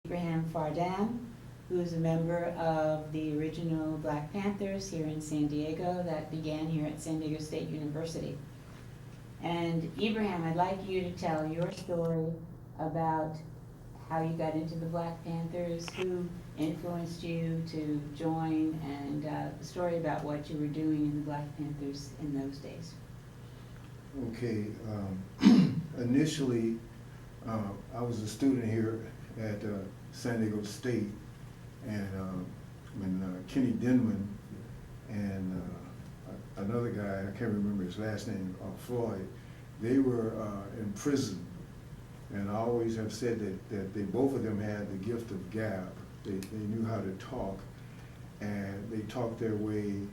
Ibrahim Fardan, who's a member of the original Black Panthers here in San Diego that began here at San Diego State University. And Ibrahim, I'd like you to tell your story about how you got into the Black Panthers, who influenced you to join, and the story about what you were doing in the Black Panthers in those days. Okay, initially, I was a student here at San Diego State, and when Kenny Denman and another guy, I can't remember his last name, Floyd, they were in prison. And I always have said that they both of them had the gift of gab. They knew how to talk, and they talked their way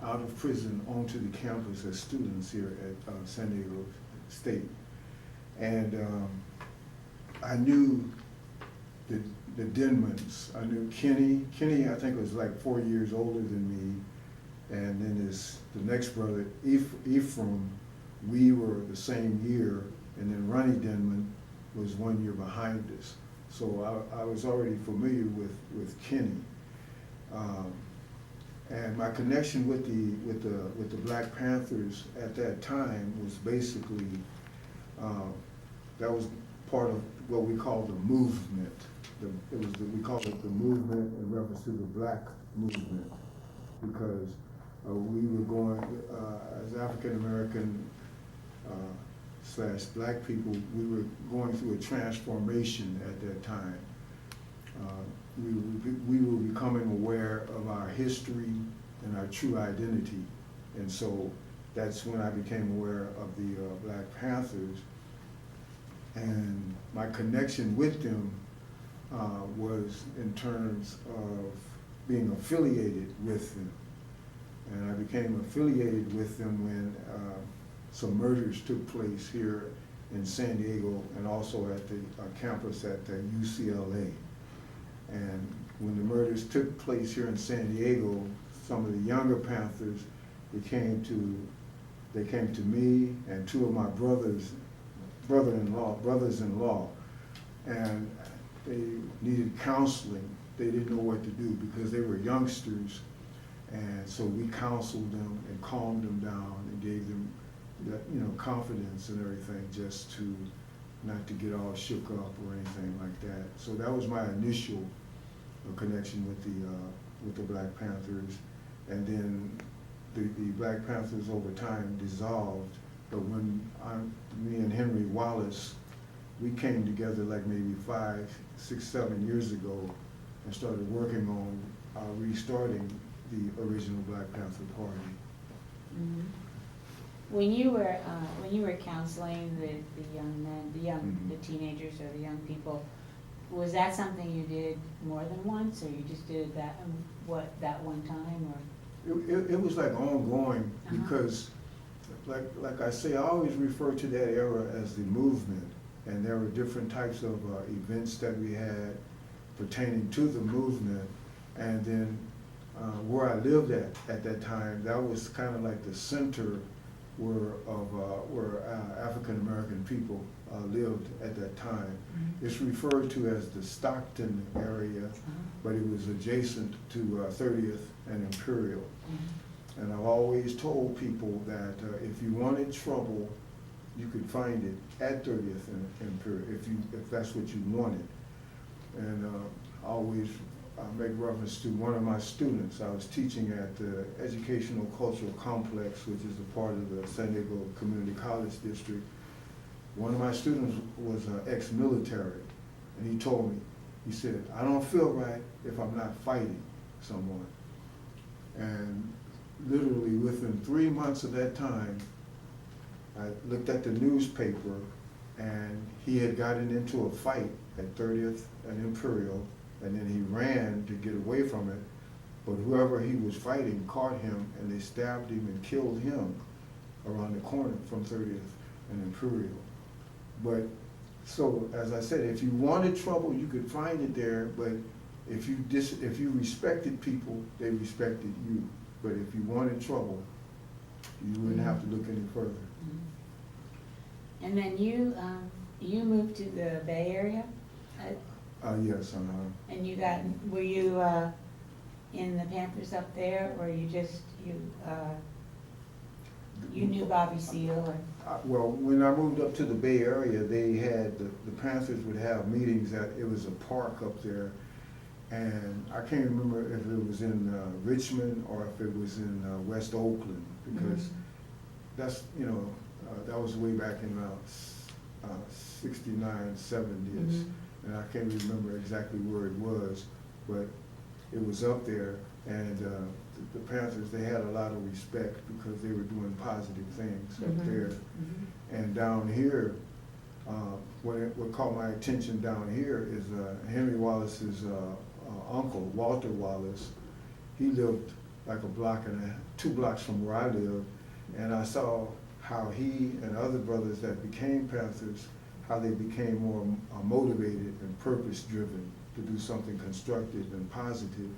out of prison onto the campus as students here at San Diego State. And I knew the Denmans. I knew Kenny. Kenny, I think, was like 4 years older than me. And then the next brother, Ephraim, we were the same year. And then Ronnie Denman was 1 year behind us. So I was already familiar with Kenny. And my connection with the Black Panthers at that time was basically, that was part of what we call the movement. We called it the movement in reference to the Black movement, because we were going, as African American / Black people, we were going through a transformation at that time. We were becoming aware of our history and our true identity. And so that's when I became aware of the Black Panthers. And my connection with them was in terms of being affiliated with them. And I became affiliated with them when some murders took place here in San Diego and also at the campus at the UCLA. And when the murders took place here in San Diego, some of the younger Panthers, they came to me and two of my brothers-in-law, and they needed counseling. They didn't know what to do because they were youngsters, and so we counseled them and calmed them down and gave them that, confidence and everything, just to not to get all shook up or anything like that. So that was my initial connection with the Black Panthers, and then the Black Panthers over time dissolved. But when me and Henry Wallace, we came together like maybe 5, 6, 7 years ago and started working on restarting the original Black Panther Party. Mm-hmm. When you were counseling the young men, the teenagers or the young people, was that something you did more than once, or you just did that one time, or? It was like ongoing, because like I say, I always refer to that era as the movement, and there were different types of events that we had pertaining to the movement. And then where I lived at that time, that was kind of like the center where African American people lived at that time. Mm-hmm. It's referred to as the Stockton area, but it was adjacent to 30th and Imperial. Mm-hmm. And I've always told people that if you wanted trouble, you could find it at 30th and Imperial, if that's what you wanted. And I always make reference to one of my students. I was teaching at the Educational Cultural Complex, which is a part of the San Diego Community College District. One of my students was ex-military, and he told me, he said, "I don't feel right if I'm not fighting someone." And literally within 3 months of that time, I looked at the newspaper, and he had gotten into a fight at 30th and Imperial, and then he ran to get away from it, but whoever he was fighting caught him, and they stabbed him and killed him around the corner from 30th and Imperial. But so, as I said, if you wanted trouble, you could find it there, but if you respected people, they respected you. But if you wanted trouble, you wouldn't have to look any further. And then you moved to the Bay Area? Yes, And were you in the Panthers up there, or you knew Bobby Seale? Or? Well, when I moved up to the Bay Area, they had, the Panthers would have meetings it was a park up there. And I can't remember if it was in Richmond or if it was in West Oakland, because that's, that was way back in 69, 70s. And I can't remember exactly where it was, but it was up there. And the Panthers, they had a lot of respect because they were doing positive things up there. And down here, what caught my attention down here is Henry Wallace's uncle, Walter Wallace. He lived like two blocks from where I live, and I saw how he and other brothers that became Panthers, how they became more motivated and purpose-driven to do something constructive and positive,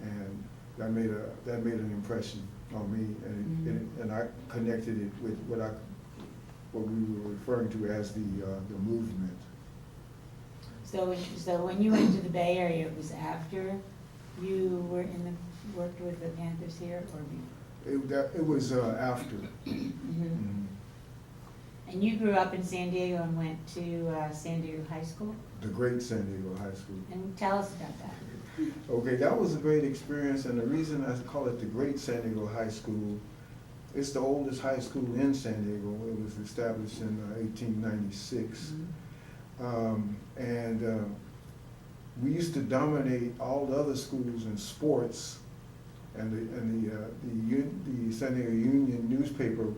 and that made an impression on me, and I connected it with what we were referring to as the movement. So when you went to the Bay Area, it was after you were worked with the Panthers here, or before? It was after. And you grew up in San Diego and went to San Diego High School? The great San Diego High School. And tell us about that. Okay, that was a great experience, and the reason I call it the great San Diego High School, it's the oldest high school in San Diego. It was established in 1896. We used to dominate all the other schools in sports, and the San Diego Union newspaper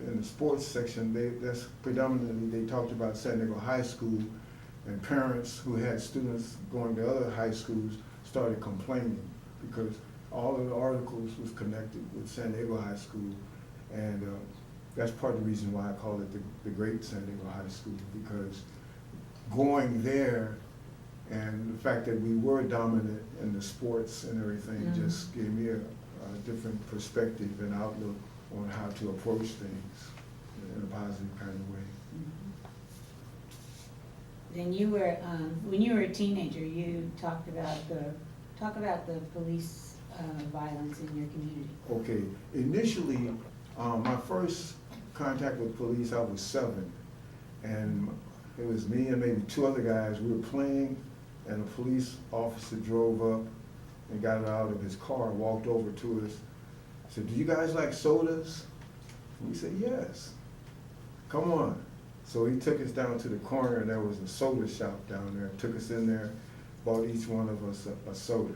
in the sports section, that's predominantly, they talked about San Diego High School, and parents who had students going to other high schools started complaining because all of the articles was connected with San Diego High School, and that's part of the reason why I call it the great San Diego High School, because going there and the fact that we were dominant in the sports and everything just gave me a different perspective and outlook on how to approach things in a positive kind of way. Then you were, when you were a teenager, you talk about the police violence in your community. Okay, initially, my first contact with police, I was 7, and it was me and maybe 2 other guys. We were playing, and a police officer drove up and got out of his car and walked over to us. Said, "Do you guys like sodas?" And we said, "Yes." "Come on." So he took us down to the corner, and there was a soda shop down there. Took us in there, bought each one of us a soda.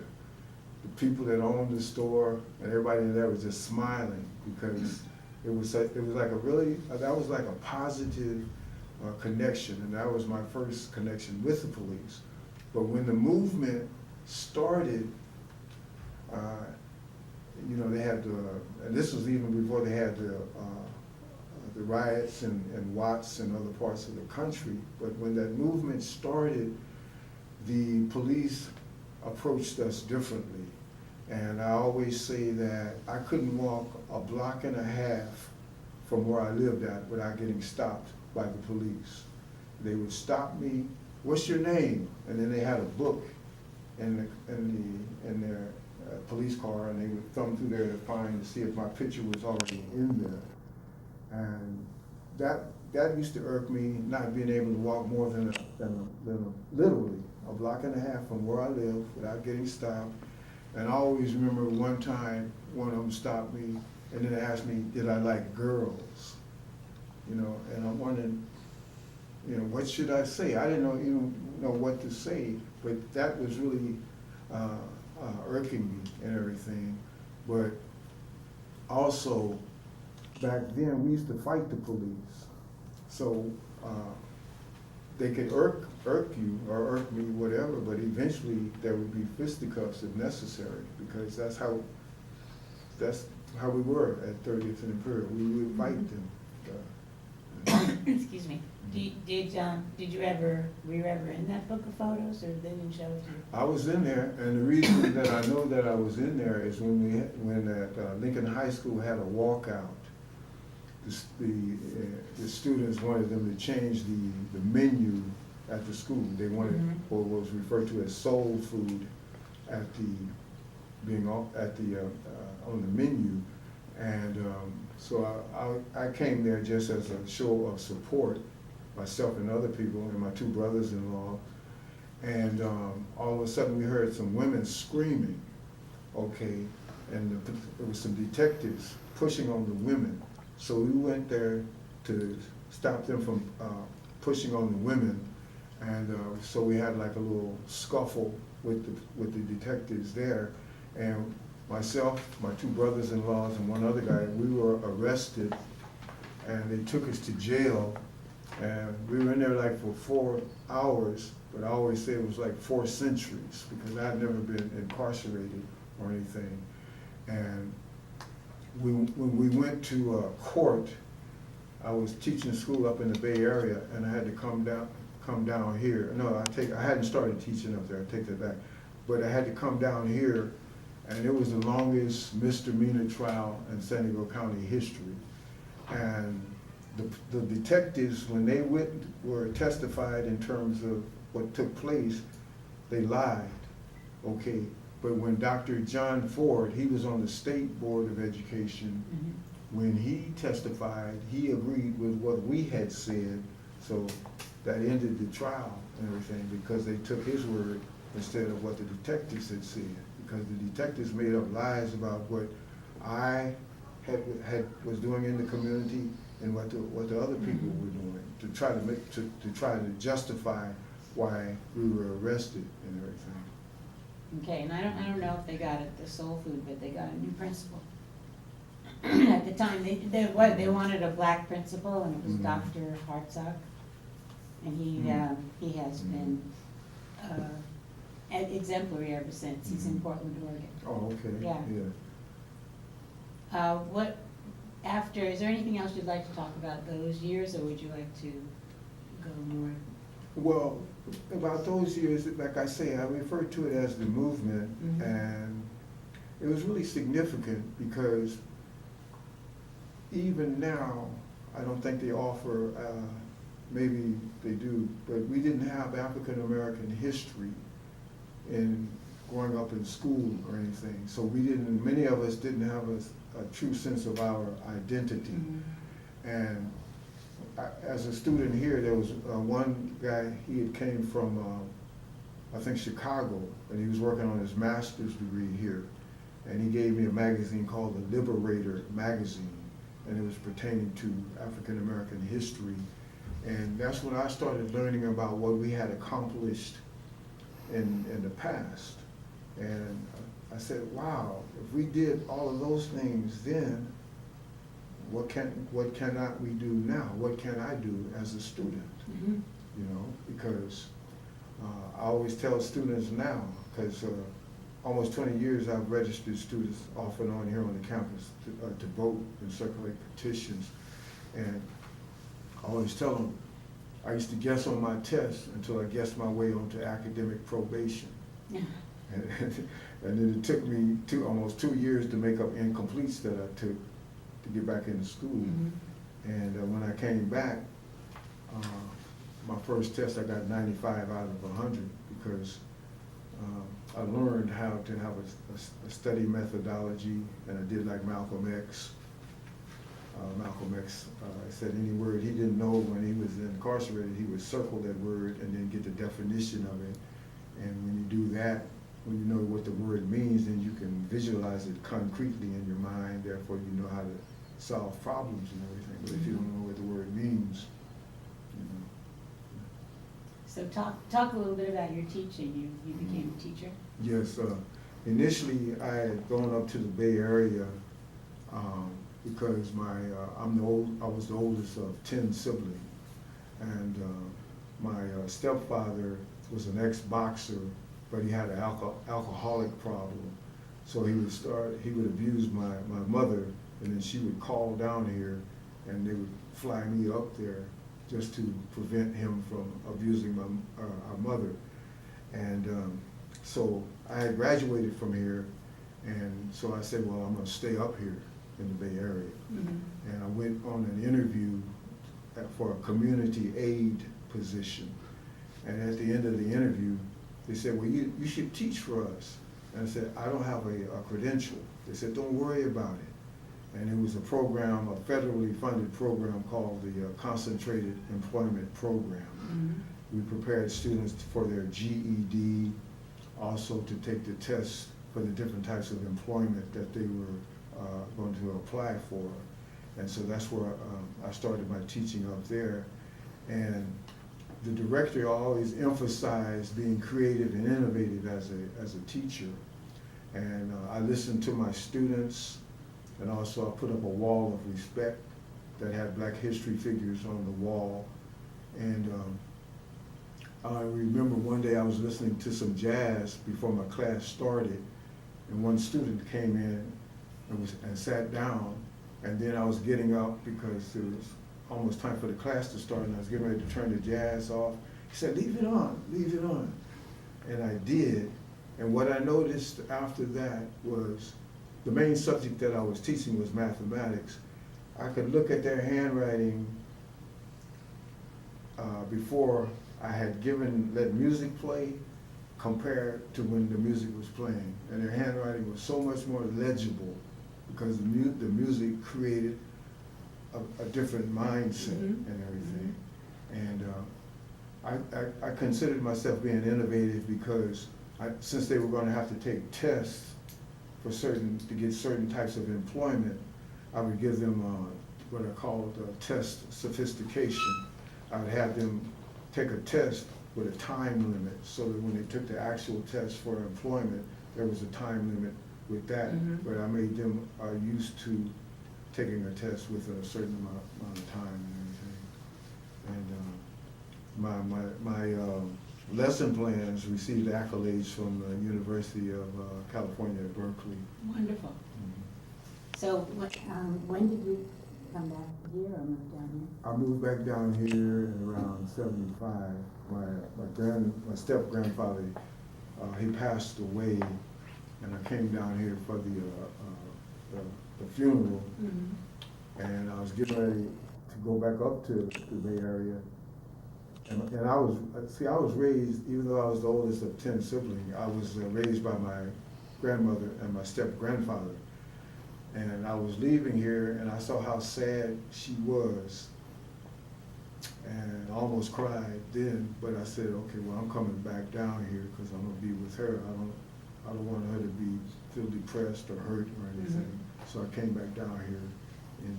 The people that owned the store and everybody in there was just smiling because it was like that was like a positive connection, and that was my first connection with the police. But when the movement started, they had and this was even before they had the riots in Watts and other parts of the country. But when that movement started, the police approached us differently. And I always say that I couldn't walk a block and a half from where I lived at without getting stopped by the police. They would stop me, "What's your name?" And then they had a book in their police car, and they would thumb through there to see if my picture was already in there. And that used to irk me, not being able to walk more than literally a block and a half from where I live without getting stopped. And I always remember one time, one of them stopped me and then asked me, did I like girls? And I'm wondering, what should I say? I didn't know what to say, but that was really irking me and everything. But also, back then, we used to fight the police. So they could irk you or irk me, whatever, but eventually there would be fisticuffs if necessary, because that's how we were at 30th and Imperial. We would fight them. Excuse me. Were you ever in that book of photos, or they didn't show it to you? I was in there, and the reason that I know that I was in there is when at Lincoln High School had a walkout. The students wanted them to change the menu at the school. They wanted what was referred to as soul food at on the menu. And so I came there just as a show of support, myself and other people, and my two brothers-in-law. And all of a sudden we heard some women screaming, okay, and there was some detectives pushing on the women. So we went there to stop them from pushing on the women. And so we had like a little scuffle with the detectives there. And myself, my two brothers-in-laws, and one other guy, we were arrested, and they took us to jail. And we were in there like for 4 hours, but I always say it was like 4 centuries because I had never been incarcerated or anything. And when we went to court, I was teaching school up in the Bay Area, and I had to come down here. No, I hadn't started teaching up there, I take that back. But I had to come down here, and it was the longest misdemeanor trial in San Diego County history. And the detectives, when they were testified in terms of what took place, they lied, okay? But when Dr. John Ford, he was on the State Board of Education, when he testified, he agreed with what we had said, so that ended the trial and everything because they took his word instead of what the detectives had said. Because the detectives made up lies about what I was doing in the community and what the other people were doing to try to justify why we were arrested and everything. Okay, and I don't know if they got it, the soul food, but they got a new principal. At the time, they wanted a black principal, and it was Dr. Hartzog, and he has been exemplary ever since. He's in Portland, Oregon. Oh, okay. Yeah. Is there anything else you'd like to talk about those years, or would you like to go more? Well, about those years, like I say, I refer to it as the movement, and it was really significant because even now, I don't think they offer, maybe they do, but we didn't have African American history in growing up in school or anything. So many of us didn't have a true sense of our identity. And as a student here, there was one guy, he had came from, I think, Chicago, and he was working on his master's degree here. And he gave me a magazine called The Liberator magazine, and it was pertaining to African American history. And that's when I started learning about what we had accomplished in the past. And I said, wow, if we did all of those things then, what cannot we do now? What can I do as a student? You know, because I always tell students now, because almost 20 years I've registered students off and on here on the campus to vote and circulate petitions. And I always tell them, I used to guess on my tests until I guessed my way onto academic probation. And then it took me almost 2 years to make up incompletes that I took to get back into school. And when I came back, my first test I got 95 out of 100 because I learned how to have a study methodology, and I did like Malcolm X. I said any word he didn't know when he was incarcerated, he would circle that word and then get the definition of it. And when you do that, when you know what the word means, then you can visualize it concretely in your mind, therefore you know how to solve problems and everything. But if you don't know what the word means, you know. So talk a little bit about your teaching. You became a teacher? Yes, initially I had gone up to the Bay Area because I was the oldest of 10 siblings, and my stepfather was an ex-boxer, but he had an alcoholic problem. So he would abuse my mother, and then she would call down here, and they would fly me up there just to prevent him from abusing our mother. And so I had graduated from here, and so I said, well, I'm gonna stay up here in the Bay Area. And I went on an interview for a community aid position. And at the end of the interview, they said, well, you should teach for us. And I said, I don't have a credential. They said, don't worry about it. And it was a program, a federally funded program called the Concentrated Employment Program. Mm-hmm. We prepared students for their GED, also to take the tests for the different types of employment that they were going to apply for. And so that's where I started my teaching up there. And the director always emphasized being creative and innovative as a teacher. And I listened to my students, and also I put up a wall of respect that had Black history figures on the wall. And I remember one day I was listening to some jazz before my class started, and one student came in and sat down, and then I was getting up because it was almost time for the class to start, and I was getting ready to turn the jazz off. He said, leave it on, leave it on. And I did. And what I noticed after that was the main subject that I was teaching was mathematics. I could look at their handwriting before I had let music play compared to when the music was playing. And their handwriting was so much more legible because the music created a different mindset and everything. And I considered myself being innovative because since they were going to have to take tests to get certain types of employment, I would give them what I called test sophistication. I would have them take a test with a time limit so that when they took the actual test for employment, there was a time limit with that. But I made them used to taking a test with a certain amount of time and everything. And my lesson plans received accolades from the University of California at Berkeley. Wonderful. So when did you come back here or move down here? I moved back down here in around 75. My step-grandfather, he passed away, and I came down here for the funeral. And I was getting ready to go back up to the Bay Area. And I was raised, even though I was the oldest of 10 siblings, I was raised by my grandmother and my step-grandfather. And I was leaving here, and I saw how sad she was, and I almost cried then. But I said, okay, well, I'm coming back down here because I'm gonna be with her. I don't want her to feel depressed or hurt or anything. So I came back down here in,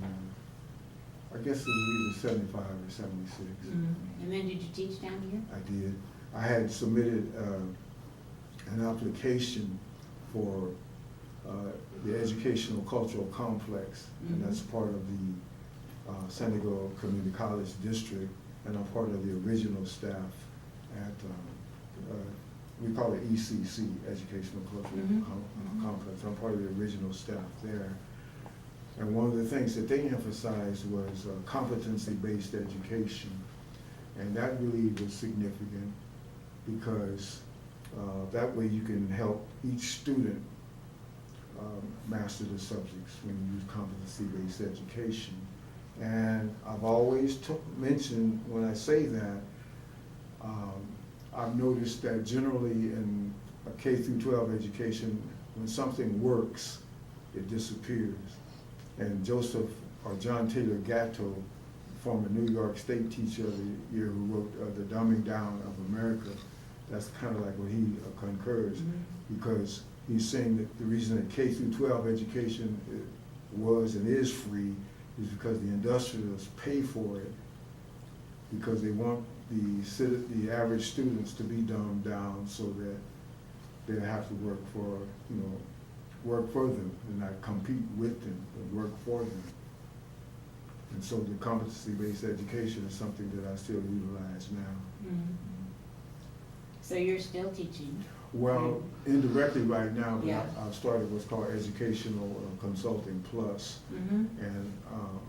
I guess it was either 75 or 76. And then did you teach down here? I did. I had submitted an application for the Educational Cultural Complex, and that's part of the San Diego Community College District, and I'm part of the original staff at, we call it ECC, Educational Cultural Complex. I'm part of the original staff there. And one of the things that they emphasized was competency-based education. And that really was significant because that way you can help each student master the subjects when you use competency-based education. And I've always mentioned when I say that, I've noticed that generally in a K through 12 education, when something works, it disappears. And John Taylor Gatto, former New York State teacher of the year who wrote The Dumbing Down of America, that's kind of like what he concurs, because he's saying that the reason that K through 12 education was and is free is because the industrialists pay for it because they want the average students to be dumbed down so that they have to work for them and not compete with them, but work for them. And so the competency-based education is something that I still utilize now. So you're still teaching? Well, indirectly right now, but Yeah. I've started what's called Educational Consulting Plus, and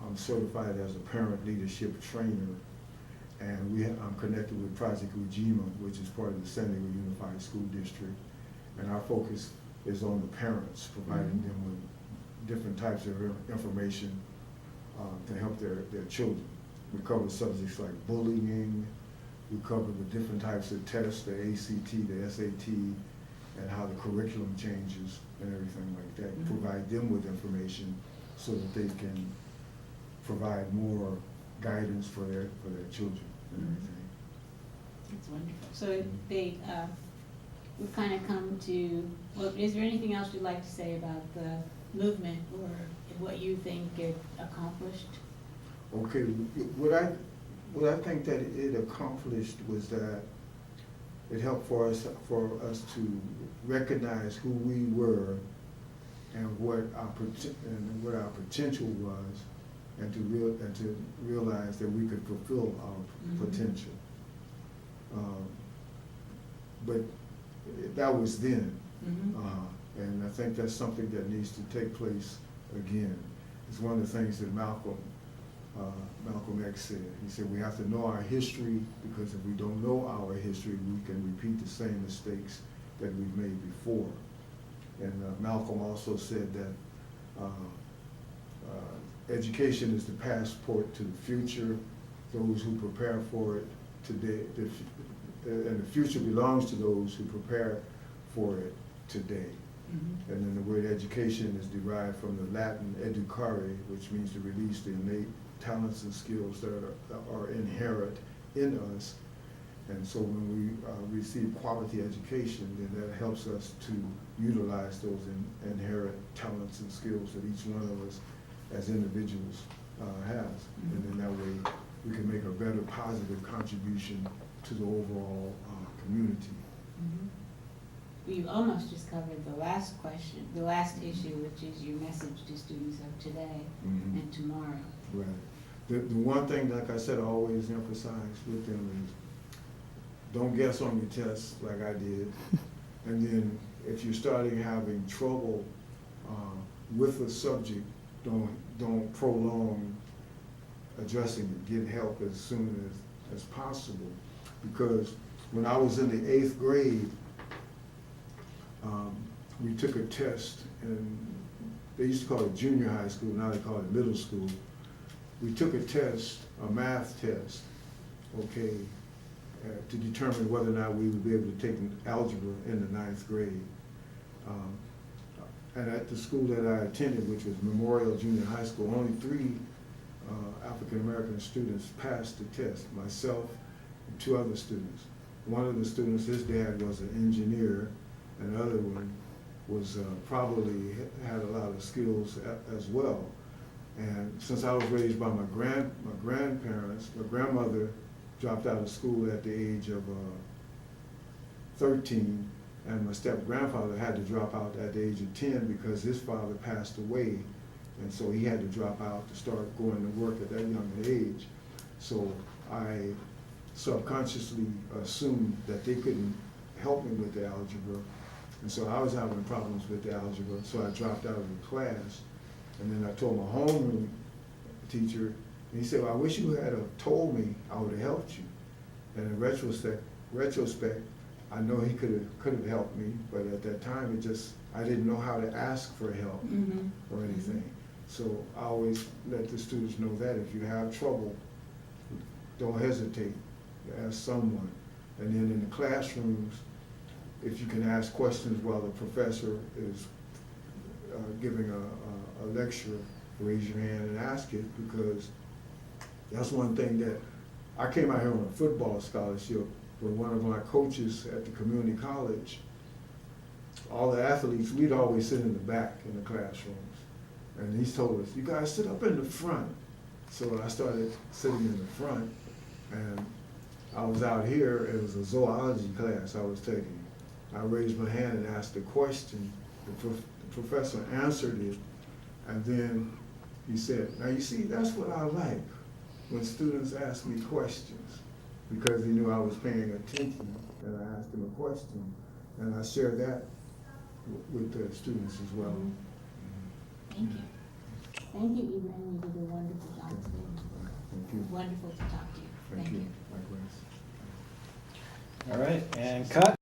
I'm certified as a parent leadership trainer. And I'm connected with Project Ujima, which is part of the San Diego Unified School District. And our focus is on the parents, providing them with different types of information to help their children. We cover subjects like bullying, We covered the different types of tests, the ACT, the SAT, and how the curriculum changes and everything like that. Mhm. Provide them with information so that they can provide more guidance for their children and Mhm. everything. That's wonderful. So we've kind of come to, well, is there anything else you'd like to say about the movement or what you think it accomplished? Okay, what I think that it accomplished was that it helped for us to recognize who we were and what our potential was, and to realize that we could fulfill our Mhm. potential. But that was then, Mhm. and I think that's something that needs to take place again. It's one of the things that Malcolm X said. He said we have to know our history, because if we don't know our history, we can repeat the same mistakes that we've made before. And Malcolm also said that education is the passport to the future. Those who prepare for it today, and the future belongs to those who prepare for it today. Mhm. And then the word education is derived from the Latin educare, which means to release the innate talents and skills that are inherent in us. And so when we receive quality education, then that helps us to utilize those inherent talents and skills that each one of us as individuals has. Mhm. And then that way we can make a better positive contribution to the overall community. Mhm. We've almost just covered the last question, the last issue, which is your message to students of today Mhm. and tomorrow. Right. The one thing, like I said, I always emphasize with them is don't guess on your tests like I did. And then if you're starting having trouble with a subject, don't prolong addressing it. Get help as soon as possible. Because when I was in the 8th grade, we took a test, and they used to call it junior high school, now they call it middle school. We took a test, a math test, okay, to determine whether or not we would be able to take algebra in the 9th grade. And at the school that I attended, which was Memorial Junior High School, only 3 African-American students passed the test, myself and 2 other students. One of the students, his dad was an engineer, and the other one was probably had a lot of skills as well. And since I was raised by my grandparents, my grandmother dropped out of school at the age of 13, and my step-grandfather had to drop out at the age of 10 because his father passed away, and so he had to drop out to start going to work at that young age. So I subconsciously assumed that they couldn't help me with the algebra, and so I was having problems with the algebra, so I dropped out of the class. And then I told my homeroom teacher, and he said, well, I wish you had told me, I would have helped you. And in retrospect, I know he could have helped me, but at that time, I didn't know how to ask for help Mhm. or anything. So I always let the students know that if you have trouble, don't hesitate to ask someone. And then in the classrooms, if you can ask questions while the professor is giving a lecture, raise your hand and ask it, because that's one thing that I came out here on a football scholarship with one of my coaches at the community college. All the athletes, we'd always sit in the back in the classrooms. And he told us, you guys sit up in the front. So I started sitting in the front, and I was out here, it was a zoology class I was taking. I raised my hand and asked a question. The professor answered it, and then he said, now you see, that's what I like, when students ask me questions, because he knew I was paying attention, and I asked him a question, and I shared that with the students as well. Mhm. Thank you. Thank you, Ibrahim. You did a wonderful job today. Thank you. Wonderful to talk to you. Thank you. Likewise. All right, and cut.